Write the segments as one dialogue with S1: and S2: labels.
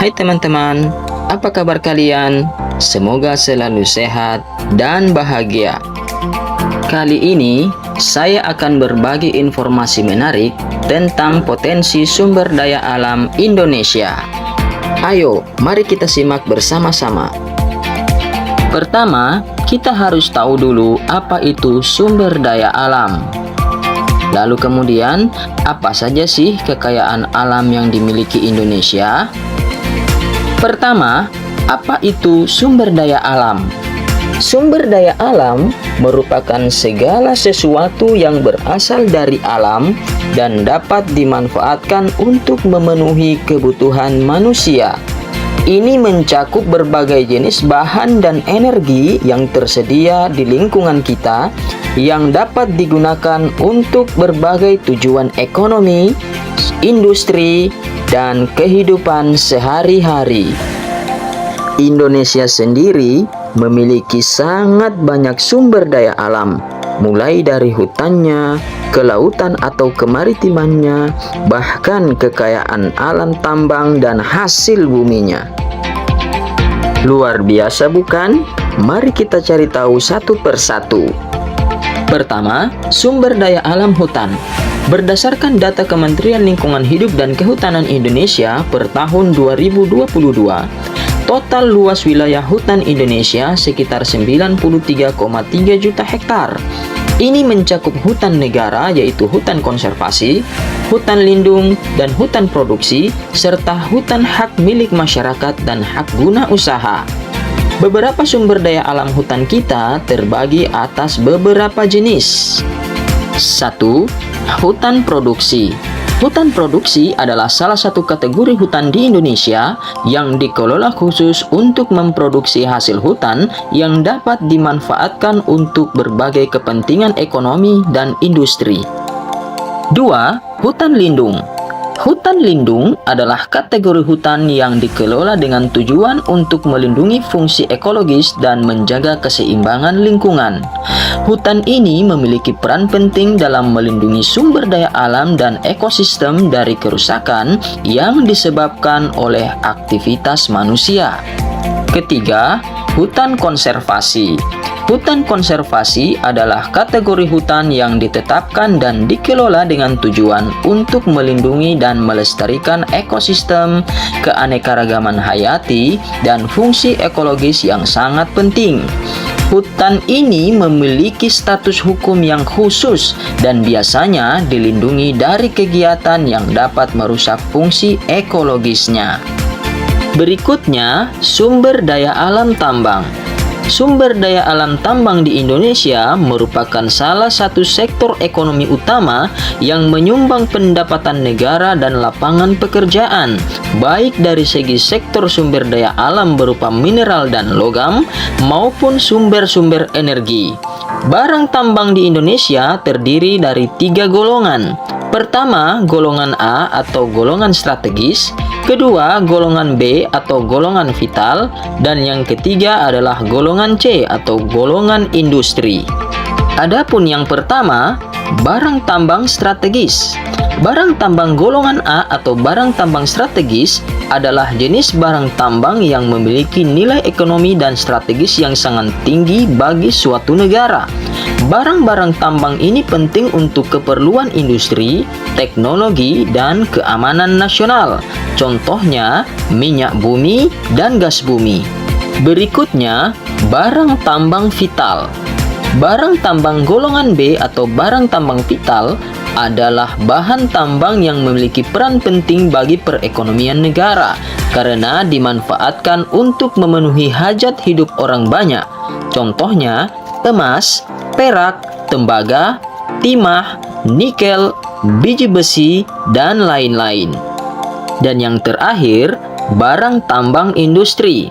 S1: Hai teman-teman, apa kabar kalian? Semoga selalu sehat dan bahagia. Kali ini, saya akan berbagi informasi menarik tentang potensi sumber daya alam Indonesia. Ayo, mari kita simak bersama-sama. Pertama, kita harus tahu dulu apa itu sumber daya alam. Lalu kemudian, apa saja sih kekayaan alam yang dimiliki Indonesia? Pertama, apa itu sumber daya alam? Sumber daya alam merupakan segala sesuatu yang berasal dari alam dan dapat dimanfaatkan untuk memenuhi kebutuhan manusia. Ini mencakup berbagai jenis bahan dan energi yang tersedia di lingkungan kita yang dapat digunakan untuk berbagai tujuan ekonomi, industri, dan kehidupan sehari-hari. Indonesia sendiri memiliki sangat banyak sumber daya alam, mulai dari hutannya, kelautan atau kemaritimannya, bahkan kekayaan alam tambang dan hasil buminya. Luar biasa bukan? Mari kita cari tahu satu persatu. Pertama, sumber daya alam hutan. Berdasarkan data Kementerian Lingkungan Hidup dan Kehutanan Indonesia per tahun 2022, total luas wilayah hutan Indonesia sekitar 93,3 juta hektar. Ini mencakup hutan negara yaitu hutan konservasi, hutan lindung, dan hutan produksi, serta hutan hak milik masyarakat dan hak guna usaha. Beberapa sumber daya alam hutan kita terbagi atas beberapa jenis. 1. Hutan produksi. Hutan produksi adalah salah satu kategori hutan di Indonesia yang dikelola khusus untuk memproduksi hasil hutan yang dapat dimanfaatkan untuk berbagai kepentingan ekonomi dan industri. 2. Hutan lindung. Hutan lindung adalah kategori hutan yang dikelola dengan tujuan untuk melindungi fungsi ekologis dan menjaga keseimbangan lingkungan. Hutan ini memiliki peran penting dalam melindungi sumber daya alam dan ekosistem dari kerusakan yang disebabkan oleh aktivitas manusia. Ketiga, hutan konservasi. Hutan konservasi adalah kategori hutan yang ditetapkan dan dikelola dengan tujuan untuk melindungi dan melestarikan ekosistem, keanekaragaman hayati, dan fungsi ekologis yang sangat penting. Hutan ini memiliki status hukum yang khusus dan biasanya dilindungi dari kegiatan yang dapat merusak fungsi ekologisnya. Berikutnya, sumber daya alam tambang. Sumber daya alam tambang di Indonesia merupakan salah satu sektor ekonomi utama yang menyumbang pendapatan negara dan lapangan pekerjaan, baik dari segi sektor sumber daya alam berupa mineral dan logam, maupun sumber-sumber energi. Barang tambang di Indonesia terdiri dari 3 golongan. Pertama, golongan A atau golongan strategis, kedua, golongan B atau golongan vital, dan yang ketiga adalah golongan C atau golongan industri. Adapun yang pertama, barang tambang strategis. Barang tambang golongan A atau barang tambang strategis adalah jenis barang tambang yang memiliki nilai ekonomi dan strategis yang sangat tinggi bagi suatu negara. Barang-barang tambang ini penting untuk keperluan industri, teknologi, dan keamanan nasional. Contohnya, minyak bumi dan gas bumi. Berikutnya, barang tambang vital. Barang tambang golongan B atau barang tambang vital adalah bahan tambang yang memiliki peran penting bagi perekonomian negara karena dimanfaatkan untuk memenuhi hajat hidup orang banyak. Contohnya, emas, perak, tembaga, timah, nikel, biji besi, dan lain-lain. Dan yang terakhir, barang tambang industri.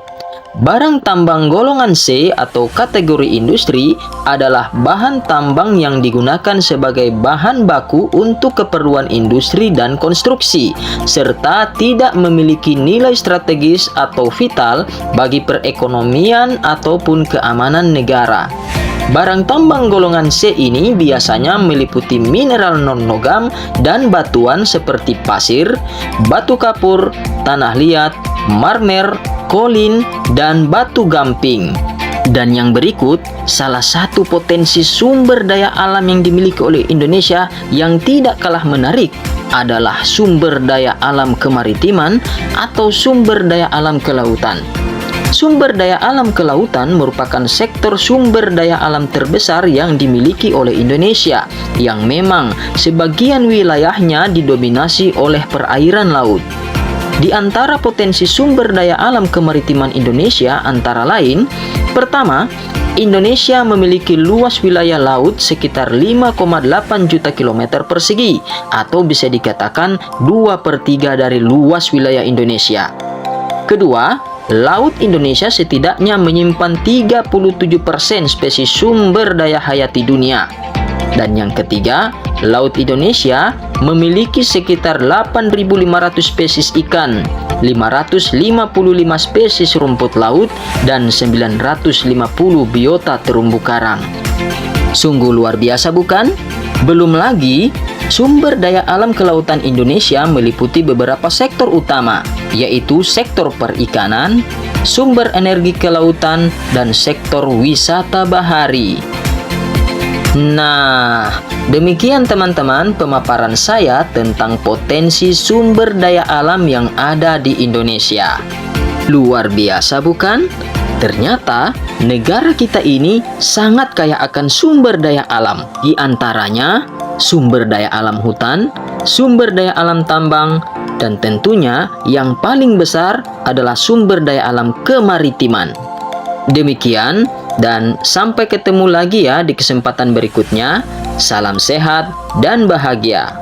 S1: Barang tambang golongan C atau kategori industri adalah bahan tambang yang digunakan sebagai bahan baku untuk keperluan industri dan konstruksi, serta tidak memiliki nilai strategis atau vital bagi perekonomian ataupun keamanan negara. Barang tambang golongan C ini biasanya meliputi mineral non-logam dan batuan seperti pasir, batu kapur, tanah liat, marmer, kolin, dan batu gamping. Dan yang berikut, salah satu potensi sumber daya alam yang dimiliki oleh Indonesia yang tidak kalah menarik adalah sumber daya alam kemaritiman atau sumber daya alam kelautan. Sumber daya alam kelautan merupakan sektor sumber daya alam terbesar yang dimiliki oleh Indonesia, yang memang sebagian wilayahnya didominasi oleh perairan laut. Di antara potensi sumber daya alam kemaritiman Indonesia antara lain, pertama, Indonesia memiliki luas wilayah laut sekitar 5,8 juta kilometer persegi, atau bisa dikatakan 2/3 dari luas wilayah Indonesia. Kedua, Laut Indonesia setidaknya menyimpan 37% spesies sumber daya hayati dunia. Dan yang ketiga, Laut Indonesia memiliki sekitar 8.500 spesies ikan, 555 spesies rumput laut, dan 950 biota terumbu karang. Sungguh luar biasa bukan? Belum lagi, sumber daya alam kelautan Indonesia meliputi beberapa sektor utama, yaitu sektor perikanan, sumber energi kelautan, dan sektor wisata bahari. Nah, demikian teman-teman pemaparan saya tentang potensi sumber daya alam yang ada di Indonesia. Luar biasa bukan? Ternyata negara kita ini sangat kaya akan sumber daya alam, di antaranya sumber daya alam hutan, sumber daya alam tambang, dan tentunya yang paling besar adalah sumber daya alam kemaritiman. Demikian, dan sampai ketemu lagi ya di kesempatan berikutnya. Salam sehat dan bahagia.